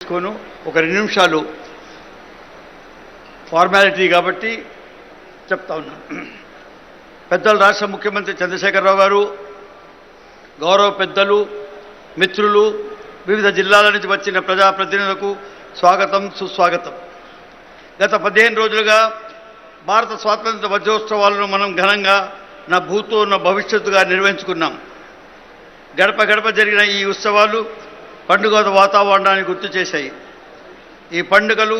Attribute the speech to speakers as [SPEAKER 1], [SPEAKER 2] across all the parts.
[SPEAKER 1] తీసుకోను. ఒక 2 నిమిషాలు ఫార్మాలిటీ కాబట్టి చెప్తా ఉన్నాను. పెద్దలు రాష్ట్ర ముఖ్యమంత్రి చంద్రశేఖరరావు గారు, గౌరవ పెద్దలు, మిత్రులు, వివిధ జిల్లాల నుంచి వచ్చిన ప్రజాప్రతినిధులకు స్వాగతం, సుస్వాగతం. గత 15 రోజులుగా భారత స్వాతంత్ర వజ్రోత్సవాలను మనం ఘనంగా నా భూతో నా భవిష్యత్తుగా నిర్వహించుకున్నాం. గడప గడప జరిగిన ఈ ఉత్సవాలు పండుగ వాతావరణాన్ని గుర్తు చేశాయి. ఈ పండుగలు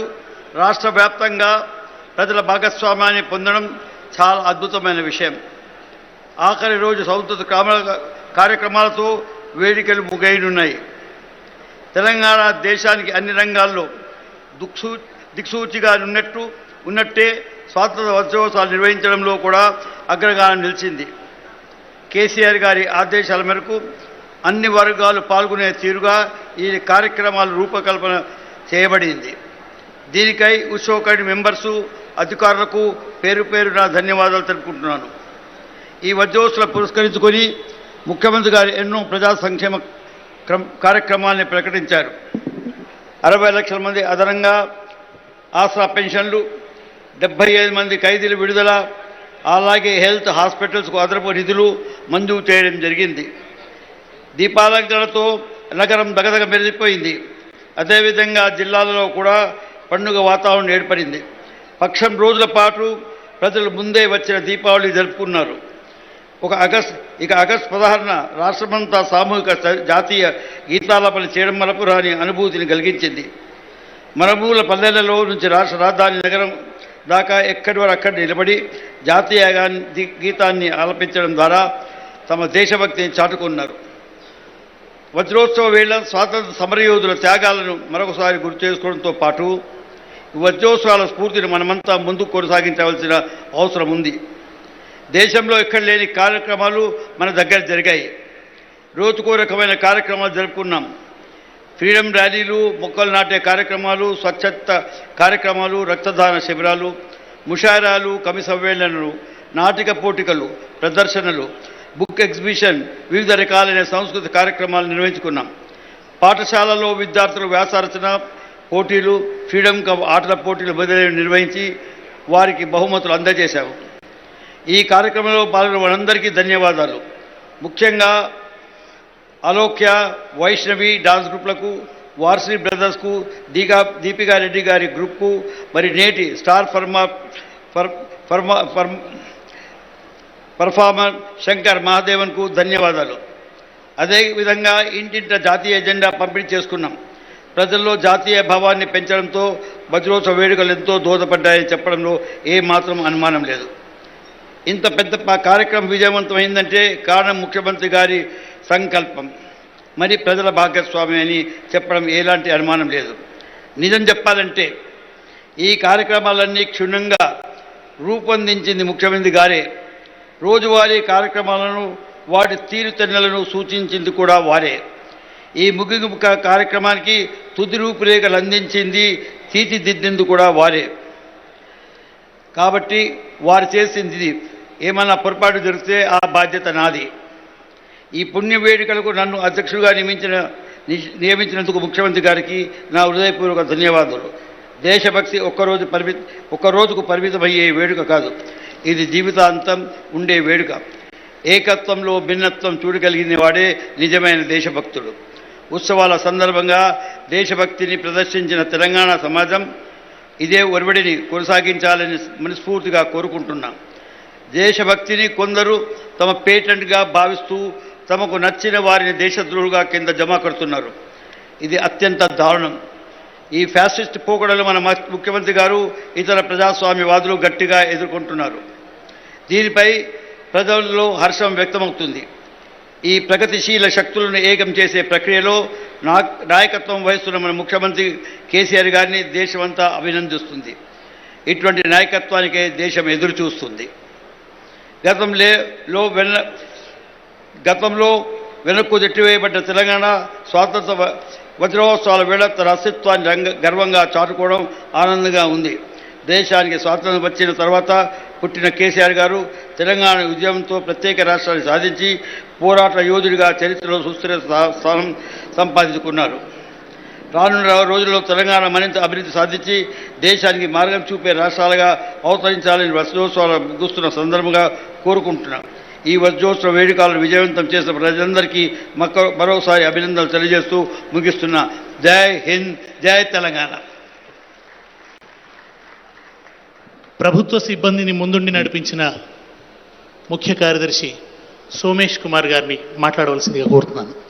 [SPEAKER 1] రాష్ట్ర వ్యాప్తంగా ప్రజల భాగస్వామ్యాన్ని పొందడం చాలా అద్భుతమైన విషయం. ఆఖరి రోజు సంస్కృత కార్యక్రమాలతో వేడుకలు ముగియనున్నాయి. తెలంగాణ దేశానికి అన్ని రంగాల్లో దిక్సూచిగా ఉన్నట్టే స్వాతంత్ర వజ్రోత్సవాలు నిర్వహించడంలో కూడా అగ్రగానం నిలిచింది. కేసీఆర్ గారి ఆదేశాల మేరకు అన్ని వర్గాలు పాల్గొనే తీరుగా ఈ కార్యక్రమాలు రూపకల్పన చేయబడింది. దీనికై ఉత్సవ కమిటీ మెంబర్సు, అధికారులకు పేరు పేరున ధన్యవాదాలు తెలుపుకుంటున్నాను. ఈ వజ్రోత్సవాలు పురస్కరించుకొని ముఖ్యమంత్రి గారు ఎన్నో ప్రజా సంక్షేమ కార్యక్రమాల్ని ప్రకటించారు. 60 లక్షల మంది అదనంగా ఆసరా పెన్షన్లు, 75 మంది ఖైదీల విడుదల, అలాగే హెల్త్ హాస్పిటల్స్కు అదనపు నిధులు మంజూరు చేయడం జరిగింది. దీపాలంకరణతో నగరం దగదగ మెరిసిపోయింది. అదేవిధంగా జిల్లాలలో కూడా పండుగ వాతావరణం ఏర్పడింది. పక్షం రోజుల పాటు ప్రజలు ముందే వచ్చిన దీపావళి జరుపుకున్నారు. ఆగస్టు 16న రాష్ట్రమంతా సామూహిక జాతీయ గీతాలాపన చేయడం మరపురాని అనుభూతిని కలిగించింది. మరమూల పల్లెలలో నుంచి రాష్ట్ర రాజధాని నగరం దాకా ఎక్కడి వారు అక్కడ నిలబడి జాతీయ గీతాన్ని ఆలపించడం ద్వారా తమ దేశభక్తిని చాటుకున్నారు. వజ్రోత్సవ వేళ స్వాతంత్ర సమరయోధుల త్యాగాలను మరొకసారి గుర్తు చేసుకోవడంతో పాటు వజ్రోత్సవాల స్ఫూర్తిని మనమంతా ముందుకు కొనసాగించవలసిన అవసరం ఉంది. దేశంలో ఎక్కడ లేని కార్యక్రమాలు మన దగ్గర జరిగాయి. రోజుకో రకమైన కార్యక్రమాలు జరుపుకున్నాం. ఫ్రీడమ్ ర్యాలీలు, మొక్కలు నాటే కార్యక్రమాలు, స్వచ్ఛత కార్యక్రమాలు, రక్తదాన శిబిరాలు, ముషాయిరాలు, కవి సమ్మేళనాలు, నాటిక పోటీకలు, ప్రదర్శనలు, బుక్ ఎగ్జిబిషన్, వివిధ రకాలైన సాంస్కృతిక కార్యక్రమాలు నిర్వహించుకున్నాం. పాఠశాలలో విద్యార్థులు వ్యాసరచన పోటీలు, ఫ్రీడమ్ కప్ ఆటల పోటీలు మొదలైనవి నిర్వహించి వారికి బహుమతులు అందజేశాము. ఈ కార్యక్రమంలో పాల్గొన్న వారందరికీ ధన్యవాదాలు. ముఖ్యంగా అలోక్య, వైష్ణవి డాన్స్ గ్రూప్లకు, వార్సిని బ్రదర్స్కు, దీపికా రెడ్డి గారి గ్రూప్కు, మరి నేటి స్టార్ పర్ఫార్మర్ శంకర్ మహాదేవన్కు ధన్యవాదాలు. అదేవిధంగా ఇంటింట జాతీయ ఎజెండా పంపిణీ చేసుకున్నాం. ప్రజల్లో జాతీయ భావాన్ని పెంచడంతో వజ్రోత్సవ వేడుకలు ఎంతో దోహదపడ్డాయని చెప్పడంలో ఏమాత్రం అనుమానం లేదు. ఇంత పెద్ద కార్యక్రమం విజయవంతమైందంటే కారణం ముఖ్యమంత్రి గారి సంకల్పం, మరి ప్రజల భాగస్వామ్యం అని చెప్పడం ఎలాంటి అనుమానం లేదు. నిజం చెప్పాలంటే ఈ కార్యక్రమాలన్నీ క్షుణ్ణంగా రూపొందించింది ముఖ్యమంత్రి గారే. రోజువారీ కార్యక్రమాలను, వాటి తీరుతెన్నులను సూచించింది కూడా వారే. ఈ ముగింపు కార్యక్రమానికి తుది రూపురేఖలు అందించింది, తీర్చిదిద్దింది కూడా వారే. కాబట్టి వారు చేసింది ఏమన్నా పొరపాటు జరిగితే ఆ బాధ్యత నాది. ఈ పుణ్య వేడుకలకు నన్ను అధ్యక్షుడిగా నియమించినందుకు ముఖ్యమంత్రి గారికి నా హృదయపూర్వక ధన్యవాదాలు. దేశభక్తి ఒక్కరోజుకు పరిమితమయ్యే వేడుక కాదు, ఇది జీవితాంతం ఉండే వేడుక. ఏకత్వంలో భిన్నత్వం చూడగలిగిన వాడే నిజమైన దేశభక్తుడు. ఉత్సవాల సందర్భంగా దేశభక్తిని ప్రదర్శించిన తెలంగాణ సమాజం ఇదే ఒరవడిని కొనసాగించాలని మనస్ఫూర్తిగా కోరుకుంటున్నాం. దేశభక్తిని కొందరు తమ పేటెంట్గా భావిస్తూ తమకు నచ్చిన వారిని దేశద్రోహులుగా కింద జమ కడుతున్నారు. ఇది అత్యంత దారుణం. ఈ ఫ్యాసిస్ట్ పోకడలు మన ముఖ్యమంత్రి గారు, ఇతర ప్రజాస్వామ్యవాదులు గట్టిగా ఎదుర్కొంటున్నారు. దీనిపై ప్రజల్లో హర్షం వ్యక్తమవుతుంది. ఈ ప్రగతిశీల శక్తులను ఏకం చేసే ప్రక్రియలో నాయకత్వం వహిస్తున్న మన ముఖ్యమంత్రి కేసీఆర్ గారిని దేశమంతా అభినందిస్తుంది. ఇటువంటి నాయకత్వానికే దేశం ఎదురు చూస్తుంది. గతంలో వెనక్కు నెట్టివేయబడ్డ తెలంగాణ స్వాతంత్ర వజ్రోత్సవాల వేళ తన అస్తిత్వాన్ని గర్వంగా చాటుకోవడం ఆనందంగా ఉంది. దేశానికి స్వాతంత్రం వచ్చిన తర్వాత పుట్టిన కేసీఆర్ గారు తెలంగాణ ఉద్యమంతో ప్రత్యేక రాష్ట్రాన్ని సాధించి పోరాట యోధుడిగా చరిత్రలో సుస్థిర స్థానం సంపాదించుకున్నారు. రానున్న రోజుల్లో తెలంగాణ మరింత అభివృద్ధి సాధించి దేశానికి మార్గం చూపే రాష్ట్రాలుగా అవతరించాలని వజ్రోత్సవాలు ముగుస్తున్న సందర్భంగా కోరుకుంటున్నాం. ఈ వజ్రోత్సవ వేడుకలను విజయవంతం చేసిన ప్రజలందరికీ మరోసారి అభినందనలు తెలియజేస్తూ ముగిస్తున్నా. జై హింద్, జై తెలంగాణ.
[SPEAKER 2] ప్రభుత్వ సిబ్బందిని ముందుండి నడిపించిన ముఖ్య కార్యదర్శి సోమేష్ కుమార్ గారిని మాట్లాడవలసిందిగా కోరుతున్నాను.